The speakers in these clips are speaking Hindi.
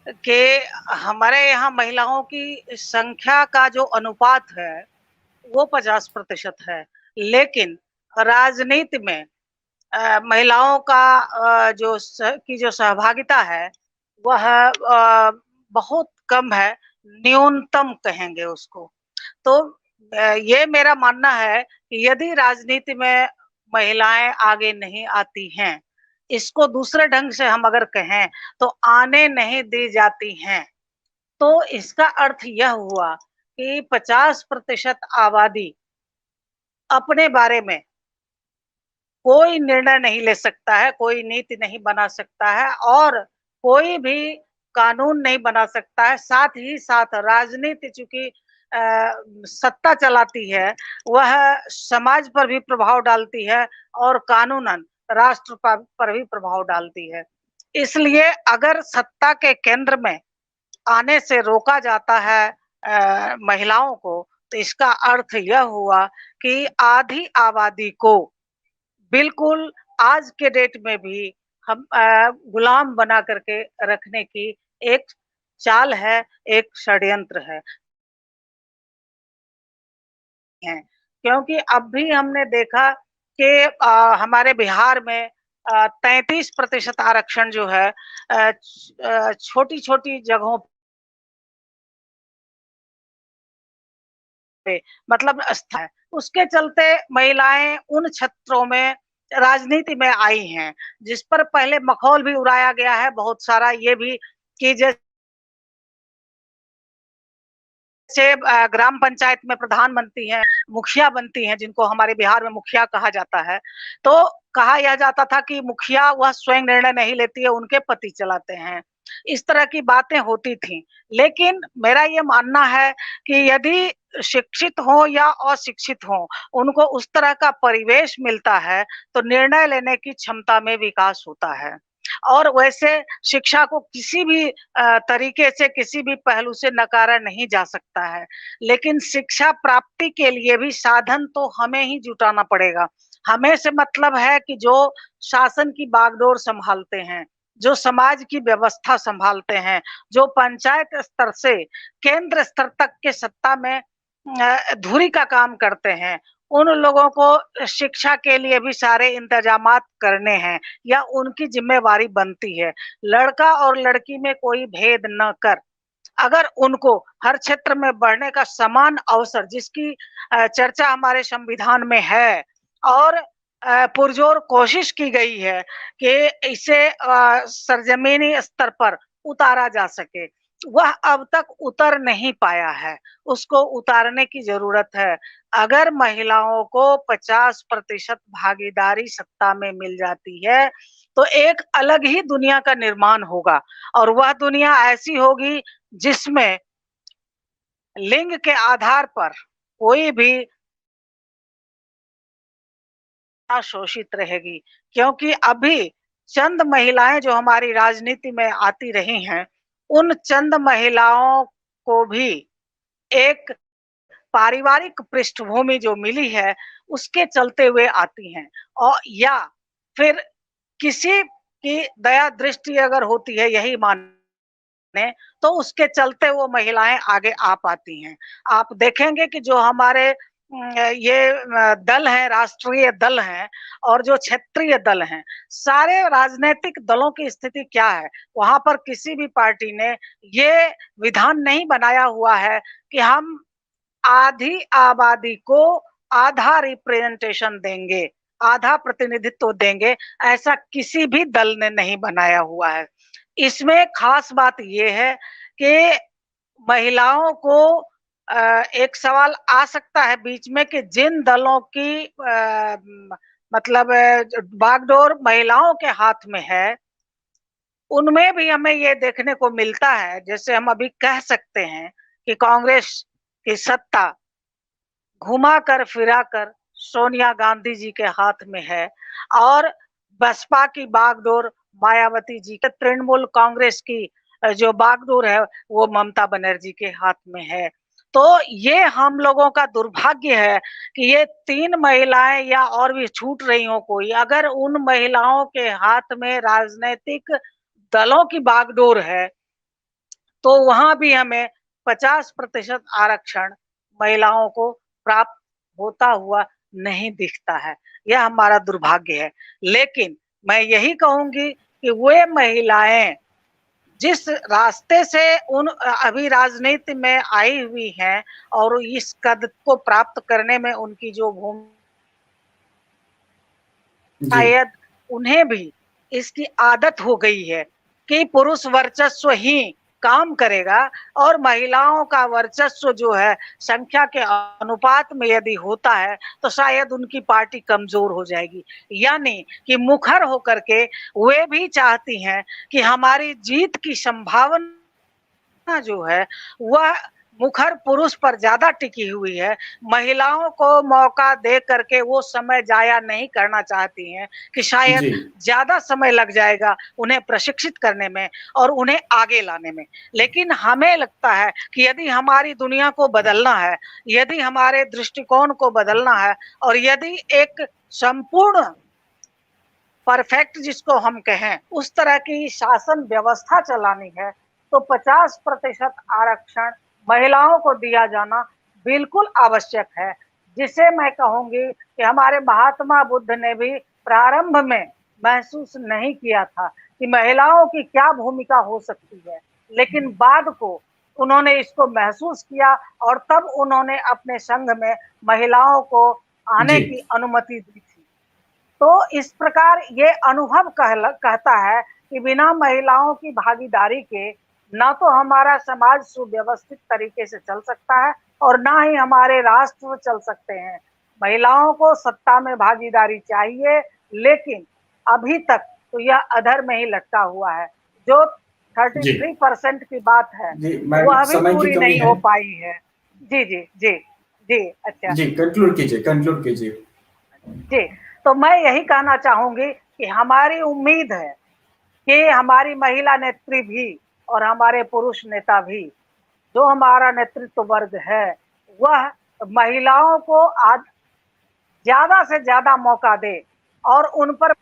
कि हमारे यहाँ महिलाओं की संख्या का जो अनुपात है, वो 50% है। लेकिन राजनीति में महिलाओं का जो सहभागिता है, वह बहुत कम है, न्यूनतम कहेंगे उसको। तो ये मेरा मानना है कि यदि राजनीति में महिलाएँ आगे नहीं आती हैं, इसको दूसरे ढंग से हम अगर कहें तो आने नहीं दी जाती हैं, तो इसका अर्थ यह हुआ कि 50% आबादी अपने बारे में कोई निर्णय नहीं ले सकता है, कोई नीति नहीं बना सकता है और कोई भी कानून नहीं बना सकता है। साथ ही साथ राजनीति चूँकि सत्ता चलाती है, वह समाज पर भी प्रभाव डालती है और कानूनन राष्ट्र पर भी प्रभाव डालती है। इसलिए अगर सत्ता के केंद्र में आने से रोका जाता है महिलाओं को, तो इसका अर्थ यह हुआ कि आधी आबादी को बिल्कुल आज के डेट में भी हम गुलाम बना करके रखने की एक चाल है, एक षड्यंत्र है। क्योंकि अब भी हमने देखा कि हमारे बिहार में 33% आरक्षण जो है छोटी-छोटी जगहों पे मतलब है। उसके चलते महिलाएँ उन क्षेत्रों में राजनीति में आई हैं, जिस पर पहले मखौल भी उड़ाया गया है बहुत सारा ये भी कि जैसे ग्राम पंचायत में प्रधान बनती हैं, मुखिया बनती हैं, जिनको हमारे बिहार में मुखिया कहा जाता है। तो कहा यह जाता था कि मुखिया वह स्वयं निर्णय नहीं लेती है, उनके पति चलाते हैं। इस तरह की बातें होती थीं। लेकिन मेरा ये मानना है कि यदि शिक्षित हों या अशिक्षित हों, उनको उस तरह का परिवेश मिलता है, तो निर्णय लेने की क्षमता में विकास होता है। और वैसे शिक्षा को किसी भी तरीके से किसी भी पहलू से नकारा नहीं जा सकता है। लेकिन शिक्षा प्राप्ति के लिए भी साधन तो हमें ही जुटाना पड़ेगा। हमें से मतलब है कि जो शासन की बागडोर सँभालते हैं, जो समाज की व्यवस्था सँभालते हैं, जो पंचायत स्तर से केंद्र स्तर तक के सत्ता में धुरी का काम करते हैं, उन लोगों को शिक्षा के लिए भी सारे इंतज़ामात करने हैं या उनकी ज़िम्मेवारी बनती है। लड़का और लड़की में कोई भेद न कर, अगर उनको हर क्षेत्र में बढ़ने का समान अवसर जिसकी चर्चा हमारे संविधान में है और पुरज़ोर कोशिश की गई है कि इसे सरज़मीनी स्तर पर उतारा जा सके, वह अब तक उतर नहीं पाया है, उसको उतारने की ज़रूरत है। अगर महिलाओं को 50% भागीदारी सत्ता में मिल जाती है, तो एक अलग ही दुनिया का निर्माण होगा और वह दुनिया ऐसी होगी जिसमें लिंग के आधार पर कोई भी अशोषित रहेगी क्योंकि अभी चंद महिलाएं जो हमारी राजनीति में आती रही हैं, उन चंद महिलाओं को भी एक पारिवारिक पृष्ठभूमि जो मिली है, उसके चलते हुए आती हैं और या फिर किसी की दया दृष्टि अगर होती है यही माने, तो उसके चलते वो महिलाएँ आगे आ पाती हैं। आप देखेंगे कि जो हमारे ये दल हैं, राष्ट्रीय दल हैं और जो क्षेत्रीय दल हैं, सारे राजनैतिक दलों की स्थिति क्या है? वहाँ पर किसी भी पार्टी ने ये विधान नहीं बनाया हुआ है कि हम आधी आबादी को आधा रिप्रेजेंटेशन देंगे, आधा प्रतिनिधित्व देंगे, ऐसा किसी भी दल ने नहीं बनाया हुआ है। इसमें ख़ास बात ये है कि महिलाओं को एक सवाल आ सकता है बीच में कि जिन दलों की मतलब बागडोर महिलाओं के हाथ में है, उनमें भी हमें ये देखने को मिलता है, जैसे हम अभी कह सकते हैं कि कांग्रेस की सत्ता घुमा-कर, फिरा-कर सोनिया गांधी जी के हाथ में है और बसपा की बागडोर मायावती जी के तृणमूल कांग्रेस की जो बागडोर है, वो ममता बनर्जी के हाथ में है। तो ये हम लोगों का दुर्भाग्य है कि ये 3 महिलाएँ या और भी छूट रही हों कोई, अगर उन महिलाओं के हाथ में राजनैतिक दलों की बागडोर है, तो वहाँ भी हमें 50% आरक्षण महिलाओं को प्राप्त होता हुआ नहीं दिखता है। यह हमारा दुर्भाग्य है। लेकिन मैं यही कहूँगी कि वे महिलाएँ जिस रास्ते से अभी राजनीति में आई हुई हैं और इस कद को प्राप्त करने में उनकी जो जी शायद उन्हें भी इसकी आदत हो गई है कि पुरुष वर्चस्व ही काम करेगा और महिलाओं का वर्चस्व जो है संख्या के अनुपात में यदि होता है तो शायद उनकी पार्टी कमजोर हो जाएगी। यानी कि मुखर होकर के वे भी चाहती हैं कि हमारी जीत की संभावना जो है वह मुखर पुरुष पर ज्यादा टिकी हुई है। महिलाओं को मौका दे करके वो समय जाया नहीं करना चाहती हैं कि शायद जी ज्यादा समय लग जाएगा उन्हें प्रशिक्षित करने में और उन्हें आगे लाने में। लेकिन हमें लगता है कि यदि हमारी दुनिया को बदलना है, यदि हमारे दृष्टिकोण को बदलना है और यदि एक संपूर्ण परफेक्ट जिसको हम कहें उस तरह की शासन व्यवस्था चलानी है तो 50% आरक्षण महिलाओं को दिया जाना बिल्कुल आवश्यक है। जिसे मैं कहूंगी कि हमारे महात्मा बुद्ध ने भी प्रारंभ में महसूस नहीं किया था कि महिलाओं की क्या भूमिका हो सकती है, लेकिन बाद को उन्होंने इसको महसूस किया और तब उन्होंने अपने संघ में महिलाओं को आने जी की अनुमति दी थी। तो इस प्रकार ये अनुभव कहता है कि बिना महिलाओं की भागीदारी के ना तो हमारा समाज सुव्यवस्थित तरीके से चल सकता है और ना ही हमारे राष्ट्र चल सकते हैं। महिलाओं को सत्ता में भागीदारी चाहिए, लेकिन अभी तक तो यह अधर में ही लटका हुआ है। जो जी 33% की बात है जी मैम, वह भी समय की पूरी कमी नहीं है। हो पाई है। जी जी जी जी। अच्छा जी कंक्लूड कीजिए, कंक्लूड कीजिए। जी, तो मैं यही कहना चाहूंगी कि हमारी उम्मीद है कि हमारी महिला नेत्री भी और हमारे पुरुष नेता भी, जो हमारा नेतृत्व वर्ग है, वह महिलाओं को आज ज्यादा से ज्यादा मौका दे और उन पर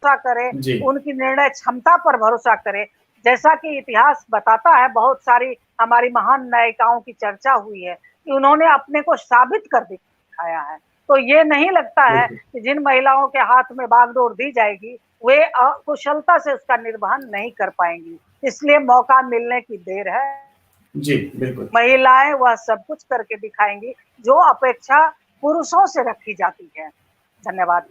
भरोसा करे, जी उनकी निर्णय क्षमता पर भरोसा करे। जैसा कि इतिहास बताता है, बहुत सारी हमारी महान नायिकाओं की चर्चा हुई है कि उन्होंने अपने को साबित कर दिखाया है। तो ये नहीं लगता है बिल्कुल। कि जिन महिलाओं के हाथ में बागडोर दी जाएगी वे कुशलता से उसका निर्वहन नहीं कर पाएंगी। इसलिए मौका मिलने की देर है। जी बिल्कुल। महिलाएं वह सब कुछ करके दिखाएंगी जो अपेक्षा पुरुषों से रखी जाती है। धन्यवाद।